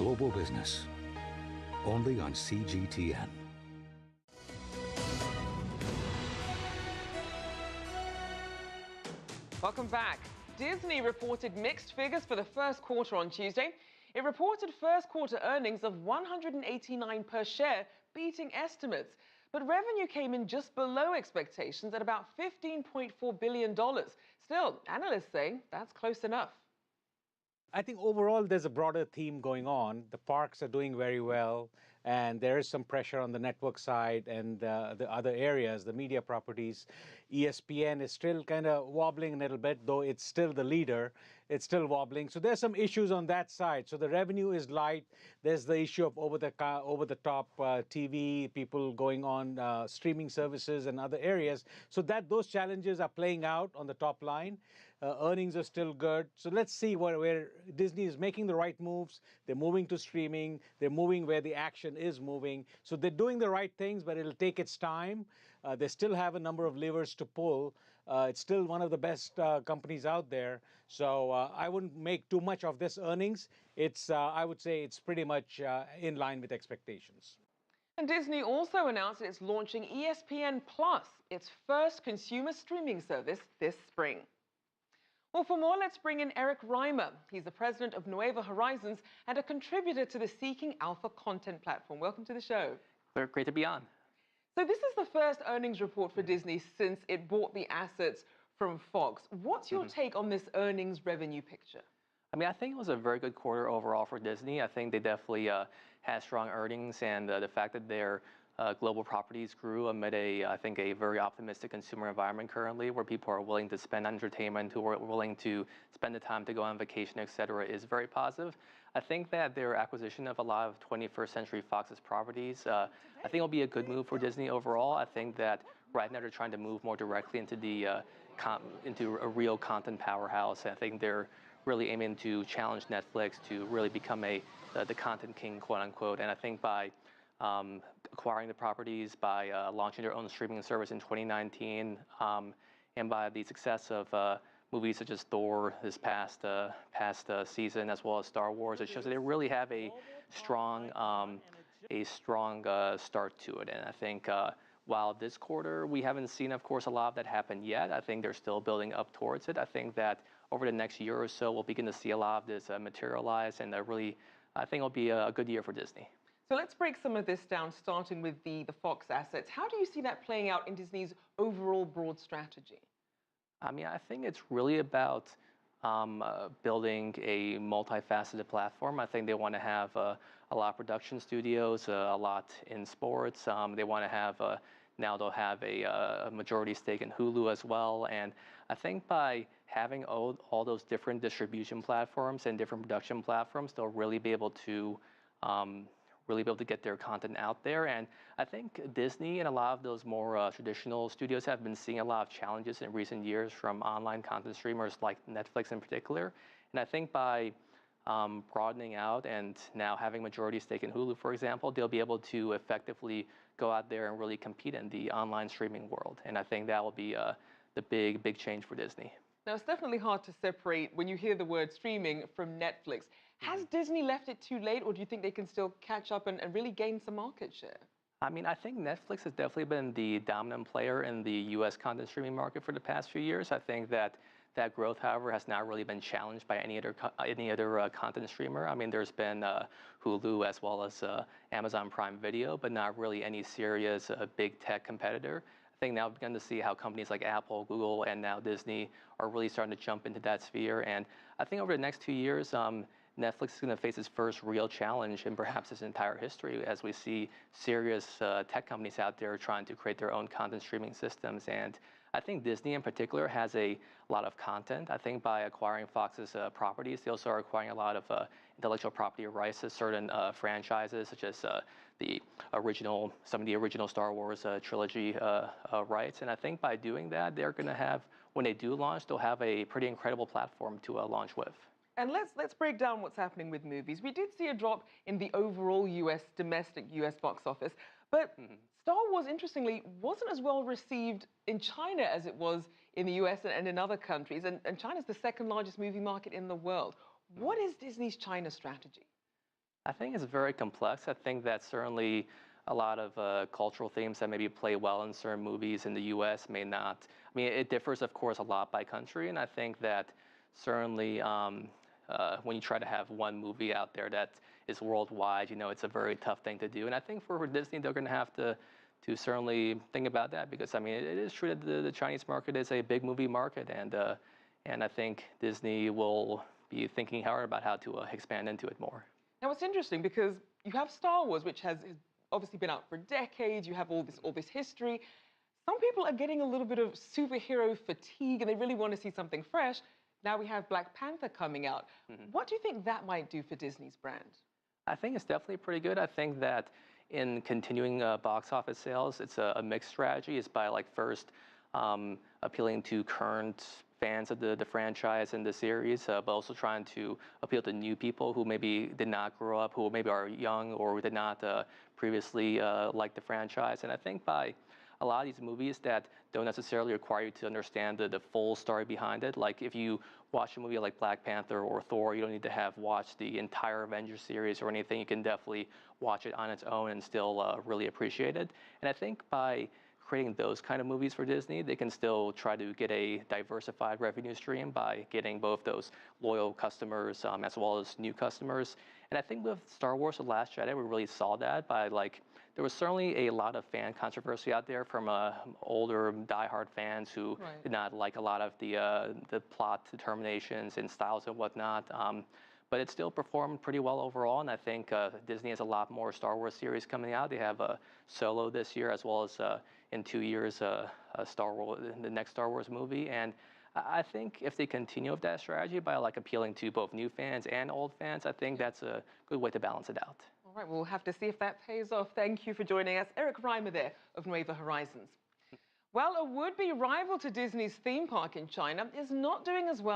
global business. Only on CGTN. Welcome back. Disney reported mixed figures for the first quarter on Tuesday. It reported first quarter earnings of $189 per share, beating estimates. But revenue came in just below expectations at about $15.4 billion. Still, analysts say that's close enough. I think overall there's a broader theme going on. The parks are doing very well, and there is some pressure on the network side and the other areas, the media properties. ESPN is still kind of wobbling a little bit, though it's still the leader. It's still wobbling. So there's some issues on that side. So the revenue is light. There's the issue of over-the-top TV, people going on streaming services and other areas. So those challenges are playing out on the top line. Earnings are still good. So let's see where Disney is making the right moves. They're moving to streaming. They're moving where the action is moving. So they're doing the right things, but it'll take its time. They still have a number of levers to pull. It's still one of the best companies out there. So I wouldn't make too much of this earnings. I would say it's pretty much in line with expectations. And Disney also announced it's launching ESPN Plus, its first consumer streaming service this spring. Well, for more, let's bring in Erich Reimer. He's the president of Nueva Horizons and a contributor to the Seeking Alpha content platform. Welcome to the show. Great to be on. So this is the first earnings report for Disney since it bought the assets from Fox. What's your take on this earnings revenue picture? I mean, I think it was a very good quarter overall for Disney. I think they definitely had strong earnings, and the fact that their global properties grew amid I think a very optimistic consumer environment currently, where people are willing to spend on entertainment, who are willing to spend the time to go on vacation, etc., is very positive. I think that their acquisition of a lot of 21st Century Fox's properties, I think will be a good move for Disney overall. I think that right now they're trying to move more directly into into a real content powerhouse. I think they're really aiming to challenge Netflix to really become the content king, quote unquote. And I think by acquiring the properties, by launching their own streaming service in 2019, and by the success of movies such as Thor this past season, as well as Star Wars, it shows that they really have a strong start to it. And I think while this quarter we haven't seen, of course, a lot of that happen yet, I think they're still building up towards it. I think that over the next year or so, we'll begin to see a lot of this materialize, and I think it'll be a good year for Disney. So let's break some of this down, starting with the Fox assets. How do you see that playing out in Disney's overall broad strategy? I mean, I think it's really about building a multifaceted platform. I think they want to have a lot of production studios, a lot in sports. They want to have, now they'll have a majority stake in Hulu as well. And I think by having all those different distribution platforms and different production platforms, they'll really be able to get their content out there. And I think Disney and a lot of those more traditional studios have been seeing a lot of challenges in recent years from online content streamers like Netflix in particular. And I think by broadening out and now having majority stake in Hulu, for example, they'll be able to effectively go out there and really compete in the online streaming world. And I think that will be the big change for Disney. Now, it's definitely hard to separate when you hear the word streaming from Netflix. Has Disney left it too late, or do you think they can still catch up and really gain some market share? I mean, I think Netflix has definitely been the dominant player in the U.S. content streaming market for the past few years. I think that growth, however, has not really been challenged by any other content streamer. I mean, there's been Hulu as well as Amazon Prime Video, but not really any serious big tech competitor. I think now we've begun to see how companies like Apple, Google, and now Disney are really starting to jump into that sphere. And I think over the next 2 years, Netflix is going to face its first real challenge in perhaps its entire history, as we see serious tech companies out there trying to create their own content streaming systems. And I think Disney in particular has a lot of content. I think by acquiring Fox's properties, they also are acquiring a lot of intellectual property rights to certain franchises, such as some of the original Star Wars trilogy rights. And I think by doing that, they're going to have, when they do launch, they'll have a pretty incredible platform to launch with. And let's break down what's happening with movies. We did see a drop in the overall domestic US box office, but Star Wars, interestingly, wasn't as well received in China as it was in the US and in other countries. And China's the second largest movie market in the world. What is Disney's China strategy? I think it's very complex. I think that certainly a lot of cultural themes that maybe play well in certain movies in the U.S. may not. I mean, it differs, of course, a lot by country, and I think that certainly when you try to have one movie out there that is worldwide, it's a very tough thing to do. And I think for Disney, they're going to have to certainly think about that because I mean, it is true that the Chinese market is a big movie market, and I think Disney will be thinking hard about how to expand into it more. Now, it's interesting because you have Star Wars, which has obviously been out for decades. You have all this history. Some people are getting a little bit of superhero fatigue, and they really want to see something fresh. Now we have Black Panther coming out. What do you think that might do for Disney's brand? I think it's definitely pretty good. I think that in continuing box office sales, it's a mixed strategy. It's by first appealing to current fans of the franchise and the series, but also trying to appeal to new people who maybe did not grow up, who maybe are young or did not previously like the franchise. And I think by a lot of these movies that don't necessarily require you to understand the full story behind it. Like if you watch a movie like Black Panther or Thor, you don't need to have watched the entire Avengers series or anything. You can definitely watch it on its own and still really appreciate it. And I think by creating those kind of movies for Disney, they can still try to get a diversified revenue stream by getting both those loyal customers as well as new customers. And I think with Star Wars: The Last Jedi, we really saw that by there was certainly a lot of fan controversy out there from older diehard fans who did not like a lot of the plot determinations and styles and whatnot. But it still performed pretty well overall, and I think Disney has a lot more Star Wars series coming out. They have Solo this year, as well as in 2 years, Star Wars, the next Star Wars movie. And I think if they continue with that strategy by appealing to both new fans and old fans, I think that's a good way to balance it out. All right, we'll have to see if that pays off. Thank you for joining us. Erich Reimer there of Nueva Horizons. Well, a would-be rival to Disney's theme park in China is not doing as well